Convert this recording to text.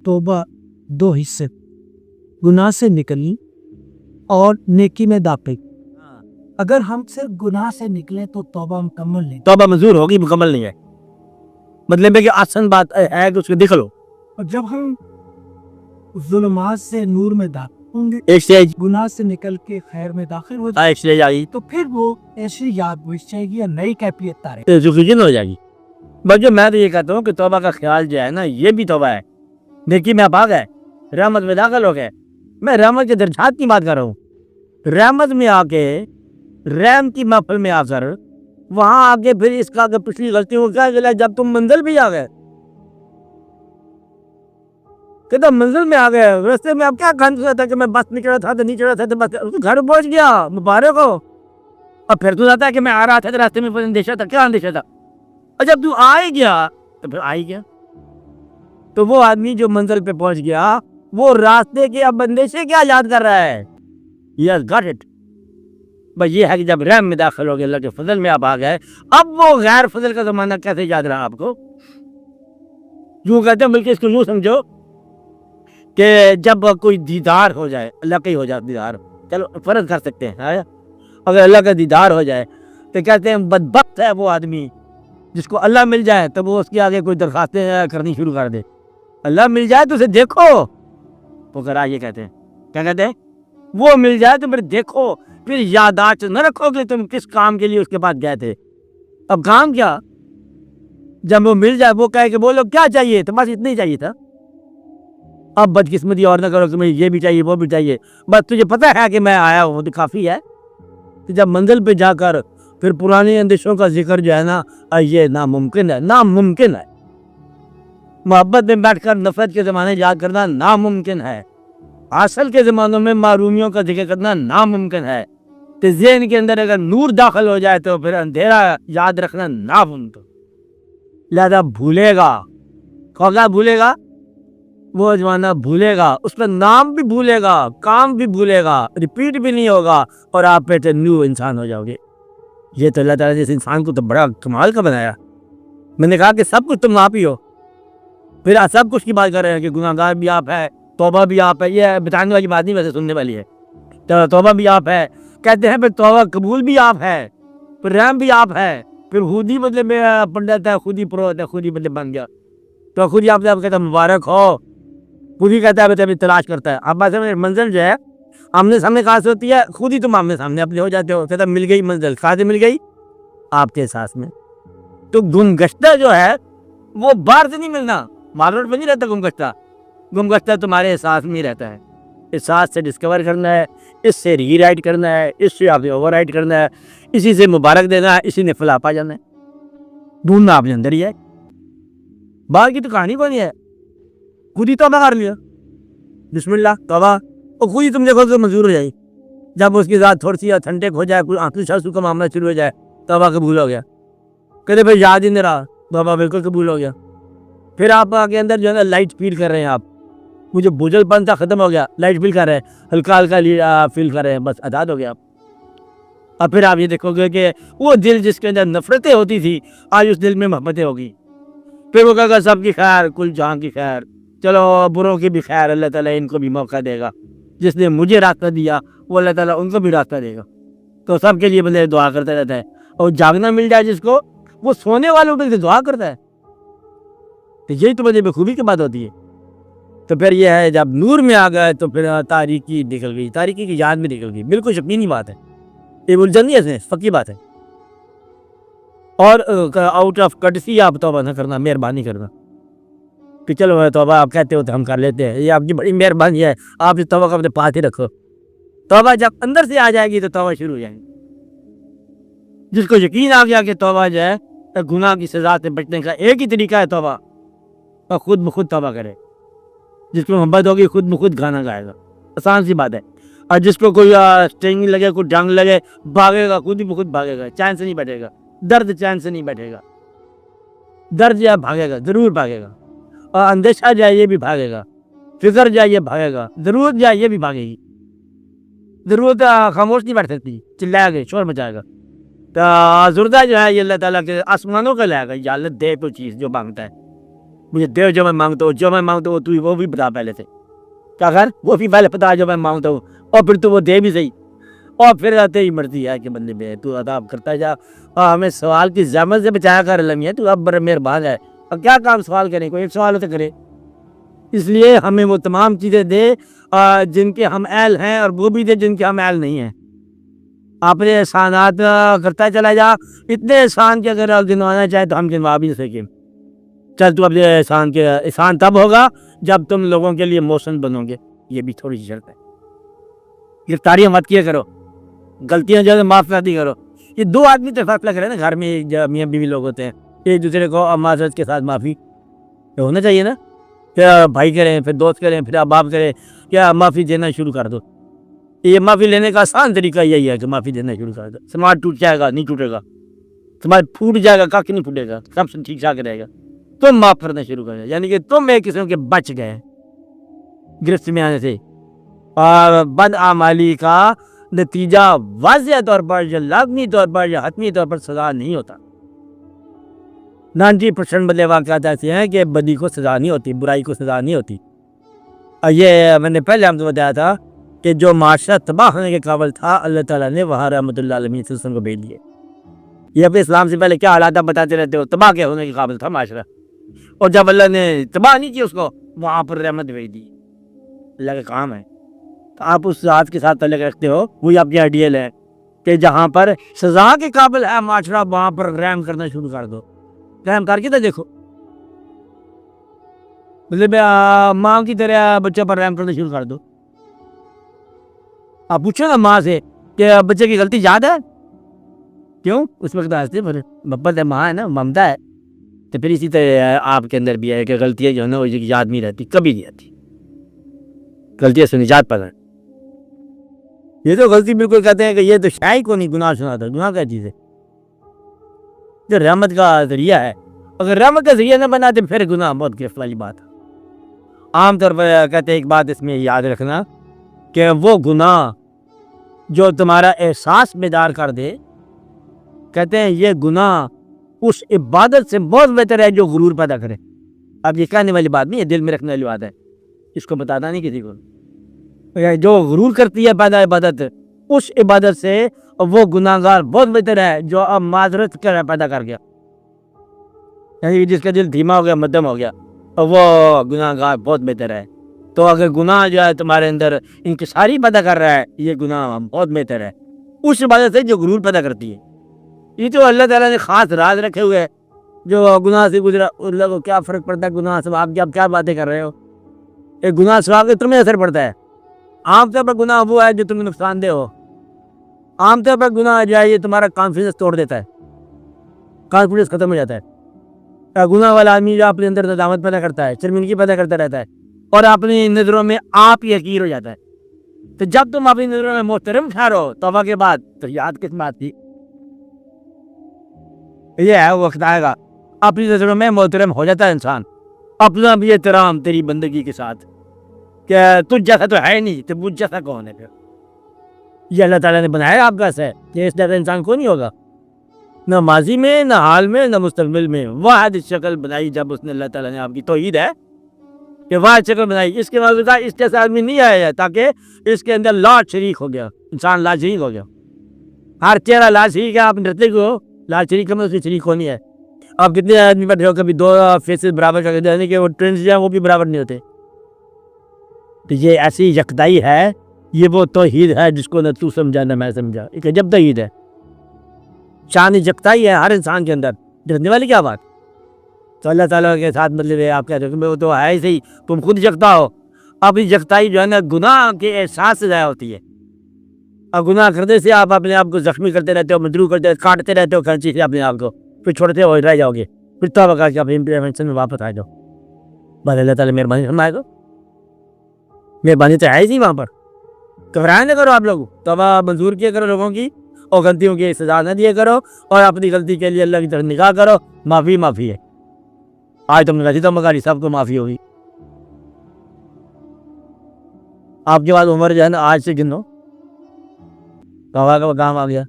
तौबा दो हिस्से, गुनाह से निकलनी और नेकी में दाखिल। अगर हम सिर्फ गुनाह से निकले तो तौबा मुकम्मल नहीं, तौबा मंजूर होगी, मुकम्मल नहीं है। मतलब है कि आसान बात है कि उसको देख लो। और जब हम जुल्मात से नूर में दाखिल होंगे, एक स्टेज गुनाह से निकल के खैर में दाखिल हो जाए, एक स्टेज आई तो फिर वो ऐसी याद बुझ जाएगी या नई कैफियत तारे। तो जुफिजन हो जाएगी। बस जो मैं तो ये कहता हूँ कि तौबा का ख्याल जो है ना, ये भी तौबा है। नेकी में आप आ गए, रहमत में दाखिल हो गए। मैं रहमत के दर्जात की बात कर रहा हूँ। रहमत में आके, रहम की महफिल में आकर वहां आके फिर इसका आगे पिछली गलतियों को क्या गया, जब तुम मंजिल भी आ गए, कहता मंजिल में आ गए, रास्ते में अब क्या गंद था कि मैं बस नहीं चढ़ा था तो नहीं चढ़ा था तो बस घर पहुंच गया, मुबारक हो। अब फिर तू जाता है कि मैं आ रहा था तो रास्ते में अंदेशा था। क्या अंदेशा था? और जब तू आ ही गया तो फिर आ ही गया। तो वो आदमी जो मंजिल पे पहुंच गया, वो रास्ते के अब अंदेशे क्या याद कर रहा है? Yes, got it. बस ये है कि जब रहम में दाखिल हो गए, अल्लाह के फजल में आप आ गए, अब वो गैर फजल का जमाना कैसे याद रहा आपको? यूं कहते हैं, बल्कि इसको यूं समझो कि जब कोई दीदार हो जाए, अल्लाह का ही हो जाए दीदार, चलो फर्ज कर सकते हैं, आया? अगर अल्लाह का दीदार हो जाए तो कहते हैं बदबख्त है वो आदमी जिसको अल्लाह मिल जाए तो वो उसके आगे कोई दरखास्तें करनी शुरू कर दे। अल्लाह मिल जाए तो उसे देखो, वो करा, ये कहते हैं, क्या कहते हैं? वो मिल जाए तो फिर देखो, फिर यादाश्त न रखो कि तुम किस काम के लिए उसके पास गए थे। अब काम क्या? जब वो मिल जाए, वो कहे कि बोलो क्या चाहिए, तो बस इतना ही चाहिए था। अब बदकिस्मती और न करो, तुम्हें ये भी चाहिए वो भी चाहिए, बस तुझे पता है कि मैं आया हूँ तो काफ़ी है। तो जब मंजिल पे जाकर फिर पुराने अंदेशों का जिक्र जो है ना, ये नामुमकिन है, नामुमकिन है। मोहब्बत में बैठकर नफरत के ज़माने याद करना नामुमकिन है। असल के ज़मानों में मारूमियों का जिक्र करना नामुमकिन है। तो ज़हन के अंदर अगर नूर दाखिल हो जाए तो फिर अंधेरा याद रखना नामुमकिन। लिहाजा भूलेगा, कौन भूलेगा? वो जमाना भूलेगा, उसका नाम भी भूलेगा, काम भी भूलेगा, रिपीट भी नहीं होगा, और आप फिर न्यू इंसान हो जाओगे। ये तो अल्लाह ताला ने इस इंसान को तो बड़ा कमाल का बनाया। मैंने कहा कि सब कुछ तुम आप ही हो, फिर आप सब कुछ की बात कर रहे हैं कि गुनाहगार भी आप है, तौबा भी आप है। ये बताने वाली बात नहीं, वैसे सुनने वाली है। तो तौबा भी आप है, कहते हैं, फिर तौबा कबूल भी आप है, फिर रहम भी आप है, फिर खुद ही मतलब में पंडित है, खुद ही पुरोहित है, खुद ही मतलब बन गया, तो खुद ही आप कहता मुबारक हो, खुद ही कहता है तलाश करता है। अब बात मंजिल जो है आमने सामने कहाँ से होती है? खुद ही तुम आमने सामने अपने हो जाते हो। कहता मिल गई मंजिल, कहाँ से मिल गई? आपके एहसास में। तो गुमगश्ता जो है वो बाहर से नहीं मिलना, मारोड में नहीं रहता गुमगश्ता। गुमगश्ता तुम्हारे एहसास में ही रहता है। एहसास से डिस्कवर करना है, इससे री राइट करना है, इससे आपने ओवर राइट करना है, इसी से मुबारक देना है, इसी ने फला पा जाना है। ढूंढना आपने अंदर ही है, बाहर की तो कहानी कोई नहीं है। खुद ही तौबा कर लिया, बिस्मिल्लाह तौबा, और खुद ही तुम देखो तो मंजूर हो जाएगी। जब उसकी ज़ात थोड़ी सी ठंडक हो जाए, कोई आंसू शांसू का मामला शुरू हो जाए, तौबा कबूल हो गया। कहते भाई याद ही नहीं रहा, तौबा बिल्कुल कबूल हो गया। फिर आप आगे अंदर जो है ना लाइट फील कर रहे हैं, आप मुझे बोझलपन था ख़त्म हो गया, लाइट फील कर रहे हैं, हल्का हल्का फील कर रहे हैं, बस आज़ाद हो गया आप। अब फिर आप ये देखोगे कि वो दिल जिसके अंदर नफरतें होती थी, आज उस दिल में मोहब्बतें होगी। फिर वो कहेगा सबकी खैर, कुल जहां की खैर, चलो बुरों की भी खैर, अल्लाह ताला इनको भी मौका देगा। जिसने मुझे रास्ता दिया वो अल्लाह ताला उनको भी रास्ता देगा। तो सबके लिए बंदे दुआ करता रहता है, और जागना मिल जाए जिसको, वो सोने वालों पर दुआ करता है। तो यही तो बंदे बखूबी की बात होती है। तो फिर यह है, जब नूर में आ गए तो फिर तारीकी निकल गई, तारीकी की याद में निकल गई। बिल्कुल यकीनी बात है, ये उलझन नहीं है, पक्की बात है। और आउट ऑफ कर्टसी आप तौबा ना करना, मेहरबानी करना कि चलो तौबा आप कहते हो तो हम कर लेते हैं, ये आपकी बड़ी मेहरबानी है, आप इस तौबा को अपने पास ही रखो। तौबा जब अंदर से आ जाएगी तो तौबा शुरू हो जाएगी। जिसको यकीन आ गया कि तौबा जो है तो गुनाह की सजा से बचने का एक ही तरीका है तौबा, और खुद ब खुद तौबा करे। जिसको मोहब्बत होगी खुद ब खुद गाना गाएगा, आसान सी बात है। और जिसको कोई स्ट्रिंग लगे, कोई जंग लगे, भागेगा, खुद ही ब खुद भागेगा, चैन से नहीं बैठेगा। दर्द चैन से नहीं बैठेगा, दर्द जाए भागेगा, जरूर भागेगा। और अंदेशा जाए ये भी भागेगा, फिक्र जाए ये भागेगा, जरूरत जाए ये भी भागेगी। जरूरत खामोश नहीं बैठ सकती, चिल्लाएगा, शोर मचाएगा। तो ज़ुर्दा जो है ये अल्लाह ताला के आसमानों का लाएगा, या अल्लाह दे तो चीज़ जो मांगता है मुझे दे जो मैं मांगता हूँ, जो मैं मांगता हूँ तू वो भी बता पहले से। क्या कर, वो भी पहले बता जो मैं मांगता हूँ, और फिर तू वो दे भी सही। और फिर आते ही मर्जी है कि बंदे में तू अदाब करता जा, और हमें सवाल की जहमत से बचाया कर लमिया, तू अब बड़ा मेहरबान है। अब क्या काम सवाल करें, कोई एक सवाल तो करे। इसलिए हमें वो तमाम चीज़ें दे जिनके हम अहल हैं, और वो भी दे जिनके हम अहल नहीं हैं। आपने एहसानात करता चला जा, इतने एहसान के अगर गिनवाना चाहे तो हम गिनवा भी नहीं सकें। चल तू अपने एहसान के, एहसान तब होगा जब तुम लोगों के लिए मोशन बनोगे। ये भी थोड़ी सी शर्त है। गिरफ्तारियाँ मत किया करो, गलतियाँ जो है माफ़ कर दी करो। ये दो आदमी तो फैसला करें ना, घर में जब मियाँ बीवी लोग होते हैं, एक दूसरे को माजरत के साथ माफ़ी तो होना चाहिए ना। क्या भाई करें, फिर दोस्त करें, फिर आप बाप करें, क्या माफ़ी देना शुरू कर दो। ये माफ़ी लेने का आसान तरीका यही है कि माफ़ी देना शुरू कर दो। समाज टूट जाएगा, नहीं टूटेगा। समाज फूट जाएगा, कख नहीं फूटेगा, सब ठीक ठाक रहेगा। तुम माफ़ करना शुरू कर दो, यानी कि तुम एक किस्म के बच गए गिरफ्त में आने से। और बदआमाली का नतीजा वाज़ेह तौर पर या लाज़मी तौर पर या हतमी तौर पर सज़ा नहीं होता। 90% बदले वाक़यात ऐसे हैं कि बदी को सज़ा नहीं होती, बुराई को सज़ा नहीं होती। और ये मैंने पहले हमको बताया था कि जो माशरा तबाह होने के काबिल था, अल्लाह ताला ने वहाँ रहमतुल्लाह अलैहि वसल्लम को भेज दिए। ये अपने इस्लाम से पहले क्या हालात बताते रहते हो, तबाह के होने के काबिल था माशरा, और जब अल्लाह ने तबाह नहीं किया उसको, वहाँ पर रहमत भेज दी। अल्लाह का काम है। तो आप उस ज़ात के साथ तल्लुक़ रखते हो, वही आपकी आइडियल है कि जहाँ पर सज़ा के काबिल है माशरा, वहाँ पर रहम करना शुरू कर दो। रहम करके तो देखो, मतलब माँ की तरह बच्चे पर रहम करना शुरू कर दो। आप पूछो ना माँ से कि बच्चे की गलती याद है, क्यों उस वक्त हंसते, पर मोहब्बत है, माँ है ना, ममता है। तो फिर इसी तरह आपके अंदर भी है कि गलतियाँ जो है ना वो याद नहीं रहती, कभी नहीं रहती। गलतियाँ से निजात पाना। ये तो गलती बिल्कुल कहते हैं कि ये तो शाही को नहीं गुनाह सुनाता। गुनाह क्या चीज़ है, जो रहमत का जरिया है। अगर रहमत का जरिया न बनाते फिर गुनाह बहुत गिरफ्त वाली बात है। आमतौर पर कहते हैं एक बात इसमें याद रखना कि वो गुनाह जो तुम्हारा एहसास बेदार कर दे, कहते हैं ये गुनाह उस इबादत से बहुत बेहतर है जो गुरूर पैदा करे। अब ये कहने वाली बात नहीं है, दिल में रखने वाली बात है, इसको बताना नहीं किसी को। जो गुरूर करती है पैदा इबादत, उस इबादत से वो गुनाहगार बहुत बेहतर है जो अब माजरत कर पैदा कर गया, यानी जिसका दिल धीमा हो गया, मध्यम हो गया, और वो गुनाहगार बहुत बेहतर है। तो अगर गुनाह जो है तुम्हारे अंदर इंकिसारी पैदा कर रहा है, ये गुनाह बहुत बेहतर है उस इबादत से जो गुरूर पैदा करती है। ये तो अल्लाह ताला ने ख़ास राज रखे हुए हैं। जो गुनाह से गुजरा उल्ला को क्या फ़र्क पड़ता है गुनाह से, आप क्या बातें कर रहे हो। एक गुनाह सवाब के तुम्हें असर पड़ता है। आमतौर पर गुनाह वो है जो तुम्हें नुकसानदेह हो। आमतौर पर गुनाह जो है ये तुम्हारा कॉन्फिडेंस तोड़ देता है, कॉन्फिडेंस ख़त्म हो जाता है। गुनाह वाला आदमी जो अपने अंदर नदामत पैदा करता है, शर्मिंदगी पैदा करता रहता है, और अपनी नज़रों में आप ही हकीर हो जाता है। तो जब तुम अपनी नज़रों में मोहतरम ठहरो तौबा के बाद, तो याद किस बात थी, ये है वक्त आएगा अपनी नज़रों में मोहतरम हो जाता है इंसान। अपना भी एहतराम तेरी बंदगी के साथ, क्या तुझ जैसा तो है नहीं, तो मुझ जैसा कौन है फिर। ये अल्लाह ताला ने बनाया आपका से कि इस जैसा इंसान को नहीं होगा, न माजी में, न हाल में, न मुस्तकबिल में। वाहिद शक्ल बनाई जब उसने, अल्लाह ताला ने आपकी तौहीद है कि वाहिद शक्ल बनाई, इसके बावजूद इस जैसा आदमी नहीं आया ताकि इसके अंदर लाट शरीक हो गया, इंसान लाट शरीक हो गया। हर चेहरा लाट शरीक है, आप नृत्य को लाट शरीक में उसकी शरीक होनी है। आप कितने आदमी बैठे हो, कभी दो फेसेस बराबर करके, यानी कि वो ट्रेंड्स जो है वो भी बराबर नहीं होते। तो ये ऐसी यकदाई है, ये वो तौहीद है जिसको न तू समझा न मैं समझा। एक अजब तौहीद है, शान यकदाई है हर इंसान के अंदर, डरने वाली क्या बात। तो अल्लाह ताला के साथ मतलब है, आप कह रहे हो वो तो है ही सही, तुम खुद यकता हो। अब इस यकताई जो है ना गुनाह के एहसास से ज़ाया होती है। अब गुनाह करने से आप अपने आप को जख्मी करते रहते हो, मजरूह करते, काटते रहते हो खर्ची से अपने आप को, फिर छोड़ते हो रह जाओगे, फिर तौबा करके अपने इम्प्लीमेंटेशन में वापस आ जाओ। बस अल्लाह ताला मेहरबानी फरमाएगा, मेहरबानी तो है ही वहाँ पर। घबराए ना करो आप लोग, तौबा मंजूर किया करो लोगों की, और गलतियों की सजा न दिया करो, और अपनी गलती के लिए अल्लाह की तरफ निगाह करो। माफ़ी माफ़ी है, आज तुमने गलती तो मगारी, सबको माफ़ी होगी। आपके बाद उम्र जो है ना आज से गिनो, तौबा का काम आ गया।